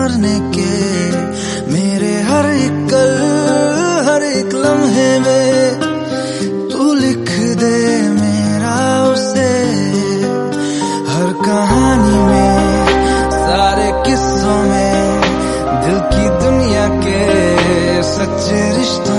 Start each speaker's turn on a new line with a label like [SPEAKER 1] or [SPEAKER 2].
[SPEAKER 1] मरने के, मेरे हर एक कल हर एक लम्हे में तू लिख दे मेरा उसे, हर कहानी में सारे किस्सों में दिल की दुनिया के सच्चे रिश्तों